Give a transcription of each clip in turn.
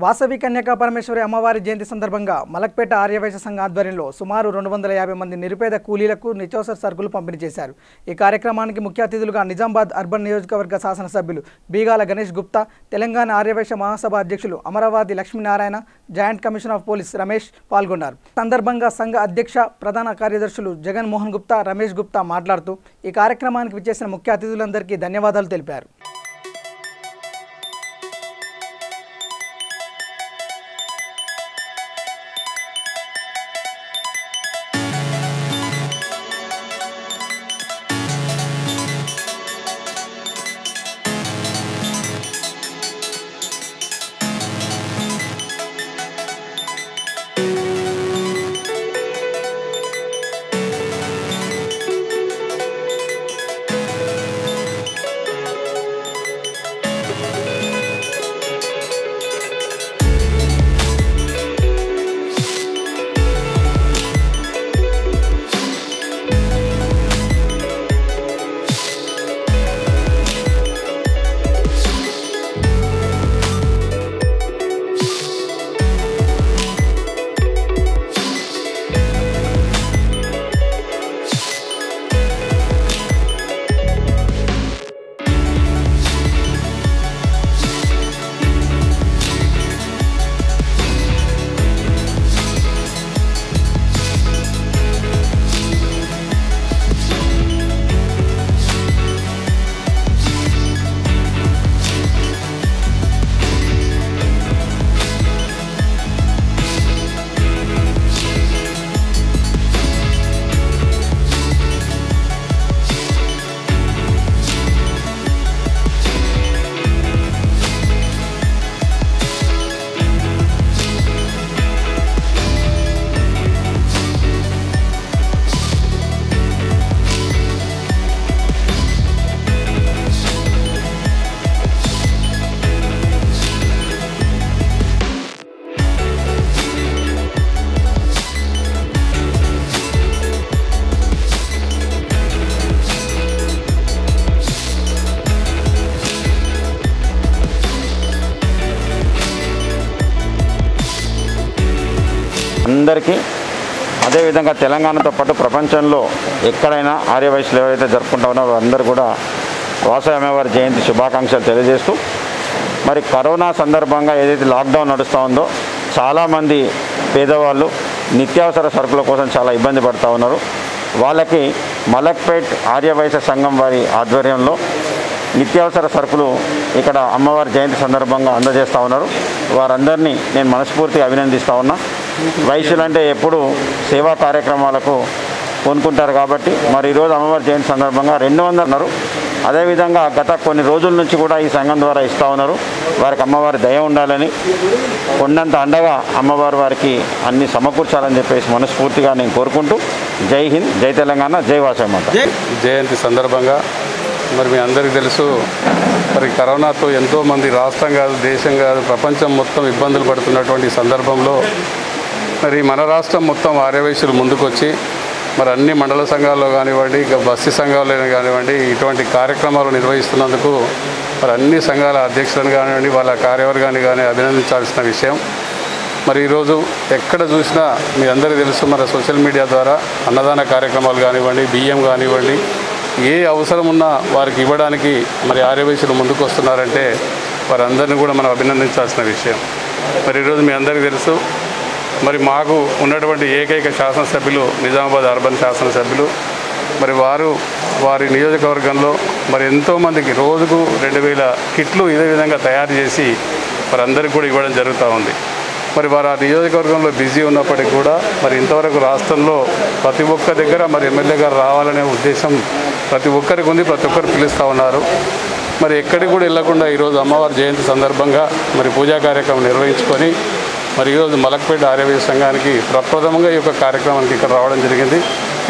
వాసవి కన్యకా పరమేశ్వరి అమ్మవారి జయంతి సందర్భంగా మలక్పేట ఆర్యవైశ్య సంఘ ఆధ్వర్యంలో సుమారు 250 మంది నిరుపేద కూలీలకు నిత్యావసర సరుకులు పంపిణీ చేశారు। ఈ కార్యక్రమానికి ముఖ్య అతిథులుగా నిజామాబాద్ అర్బన్ నియోజకవర్గ శాసనసభ్యులు బీగాల గణేష్ గుప్తా, తెలంగాణ ఆర్యవైశ్య మహాసభ అధ్యక్షులు Amaravati Lakshminarayana, joint commissioner of police Ramesh పాల్గొన్నారు। సందర్భంగా సంఘ అధ్యక్ష ప్రధాన కార్యదర్శులు జగన్ మోహన్ గుప్తా, రమేష్ గుప్తా మాట్లాడుతూ ఈ కార్యక్రమానికి విచ్చేసిన ముఖ్య అతిథులందరికీ ధన్యవాదాలు తెలిపారు। అందరికీ అదేవిధంగా తెలంగాణతో పాటు ప్రపంచంలో ఎక్కడైనా ఆర్యవైశ్యులు ఎవరైతే జరుపుకుంటా ఉన్నారో అందరూ కూడా వాసవి అమ్మవారి జయంతి శుభాకాంక్షలు తెలియజేస్తూ, మరి కరోనా సందర్భంగా ఏదైతే లాక్డౌన్ నడుస్తూ ఉందో చాలామంది పేదవాళ్ళు నిత్యావసర సరుకుల కోసం చాలా ఇబ్బంది పడుతూ ఉన్నారు। వాళ్ళకి మలక్పేట్ ఆర్యవైశ్య సంఘం వారి ఆధ్వర్యంలో నిత్యావసర సరుకులు ఇక్కడ అమ్మవారి జయంతి సందర్భంగా అందజేస్తూ ఉన్నారు। వారందరినీ నేను మనస్ఫూర్తిగా అభినందిస్తూ ఉన్నా। వైశ్యులు అంటే ఎప్పుడు సేవా కార్యక్రమాలకు కొనుక్కుంటారు కాబట్టి మరి ఈరోజు అమ్మవారి జయంతి సందర్భంగా 200 ఉన్నారు। అదేవిధంగా గత కొన్ని రోజుల నుంచి కూడా ఈ సంఘం ద్వారా ఇస్తూ ఉన్నారు। వారికి అమ్మవారి దయ ఉండాలని, ఉన్నంత అండగా అమ్మవారు వారికి అన్ని సమకూర్చాలని చెప్పేసి మనస్ఫూర్తిగా నేను కోరుకుంటూ, జై హింద్, జై తెలంగాణ, జై వాసవి మాత। జయంతి సందర్భంగా మరి మీ అందరికీ తెలుసు, మరి కరోనాతో ఎంతోమంది రాష్ట్రం కాదు, దేశం కాదు, ప్రపంచం మొత్తం ఇబ్బందులు పడుతున్నటువంటి సందర్భంలో మరి మన రాష్ట్రం మొత్తం ఆర్యవైశ్యులు ముందుకొచ్చి మరి అన్ని మండల సంఘాల్లో కానివ్వండి, బస్తీ సంఘాల్లో కానివ్వండి ఇటువంటి కార్యక్రమాలు నిర్వహిస్తున్నందుకు మరి అన్ని సంఘాల అధ్యక్షులను కానివ్వండి, వాళ్ళ కార్యవర్గాన్ని కానీ అభినందించాల్సిన విషయం। మరి ఈరోజు ఎక్కడ చూసినా మీ అందరికీ తెలుసు, మరి సోషల్ మీడియా ద్వారా అన్నదాన కార్యక్రమాలు కానివ్వండి, బియ్యం కానివ్వండి, ఏ అవసరం ఉన్నా వారికి ఇవ్వడానికి మరి ఆర్యవైశ్యులు ముందుకు వస్తున్నారంటే వారందరినీ కూడా మనం అభినందించాల్సిన విషయం। మరి ఈరోజు మీ అందరికీ తెలుసు, మరి మాకు ఉన్నటువంటి ఏకైక శాసనసభ్యులు నిజామాబాద్ అర్బన్ శాసనసభ్యులు, మరి వారి నియోజకవర్గంలో మరి ఎంతోమందికి రోజుకు 2000 కిట్లు ఇదే విధంగా తయారు చేసి వారందరికీ కూడా ఇవ్వడం జరుగుతూ ఉంది। మరి వారు ఆ నియోజకవర్గంలో బిజీ ఉన్నప్పటికీ కూడా మరి ఇంతవరకు రాష్ట్రంలో ప్రతి ఒక్క దగ్గర మరి ఎమ్మెల్యే గారు రావాలనే ఉద్దేశం ప్రతి ఒక్కరికి ఉంది, ప్రతి ఒక్కరు పిలుస్తూ ఉన్నారు। మరి ఎక్కడికి కూడా వెళ్లకుండా ఈరోజు అమ్మవారి జయంతి సందర్భంగా మరి పూజా కార్యక్రమం నిర్వహించుకొని మరి ఈరోజు మలక్పేట ఆర్యవైశ్య సంఘానికి ప్రప్రథమంగా ఈ యొక్క కార్యక్రమానికి ఇక్కడ రావడం జరిగింది।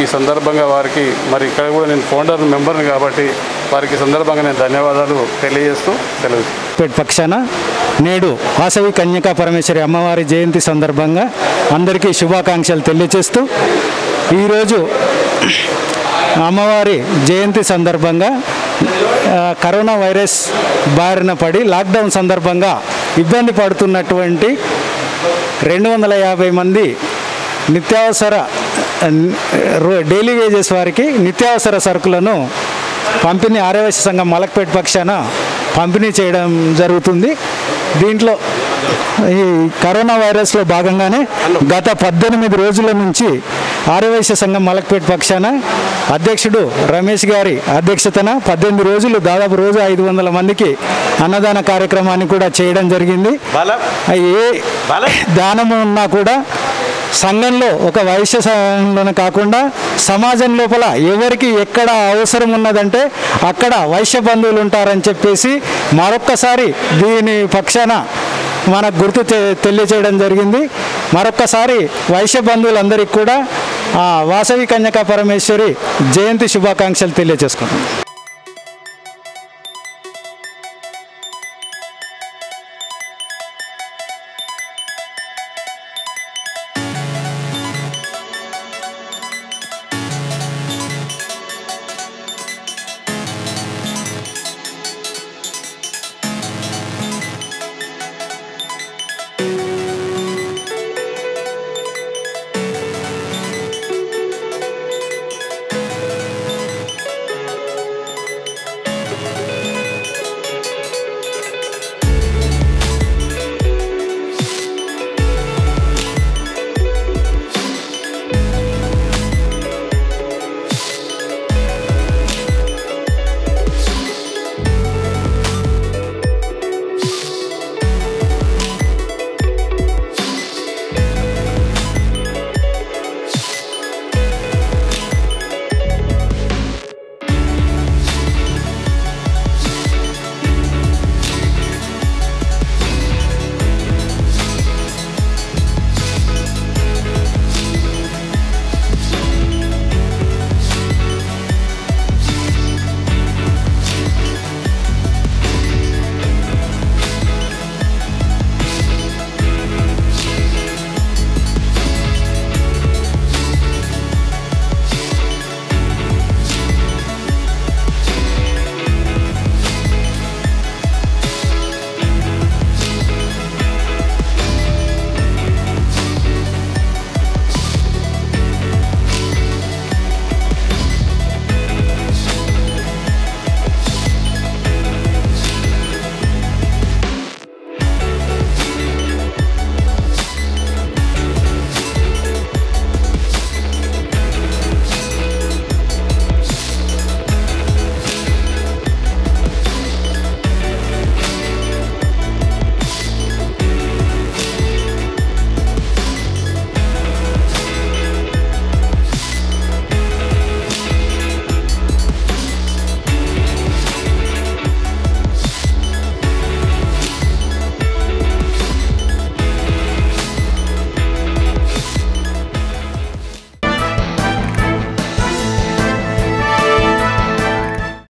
ఈ సందర్భంగా వారికి మరి ఇక్కడ కూడా నేను ఫౌండర్ మెంబర్ని కాబట్టి వారికి సందర్భంగా నేను ధన్యవాదాలు తెలియజేస్తూ పక్షాన నేడు వాసవి కన్యకా పరమేశ్వరి అమ్మవారి జయంతి సందర్భంగా అందరికీ శుభాకాంక్షలు తెలియజేస్తూ ఈరోజు అమ్మవారి జయంతి సందర్భంగా కరోనా వైరస్ బారిన పడి లాక్డౌన్ సందర్భంగా ఇబ్బంది పడుతున్నటువంటి 250 మంది నిత్యావసర డైలీ వేజెస్ వారికి నిత్యావసర సరుకులను పంపిణీ ఆర్యవైశ్య సంఘం మలక్పేట పక్షాన పంపిణీ చేయడం జరుగుతుంది. దీంట్లో ఈ కరోనా వైరస్లో భాగంగానే గత 18 రోజుల నుంచి ఆర్యవైశ్య సంఘం మలక్పేట పక్షాన అధ్యక్షుడు రమేష్ గారి అధ్యక్షతన 18 రోజులు దాదాపు రోజు 500 మందికి అన్నదాన కార్యక్రమాన్ని కూడా చేయడం జరిగింది. ఏ దానము ఉన్నా కూడా సంఘంలో ఒక వైశ్య సంఘంలోనే కాకుండా సమాజం లోపల ఎవరికి ఎక్కడ అవసరం ఉన్నదంటే అక్కడ వైశ్య బంధువులు ఉంటారని చెప్పేసి మరొక్కసారి దీని పక్షాన మనకు గుర్తు తెలియజేయడం జరిగింది. మరొక్కసారి వైశ్య బంధువులందరికీ కూడా వాసవి కన్యకా పరమేశ్వరి జయంతి శుభాకాంక్షలు తెలియజేసుకుంటాం.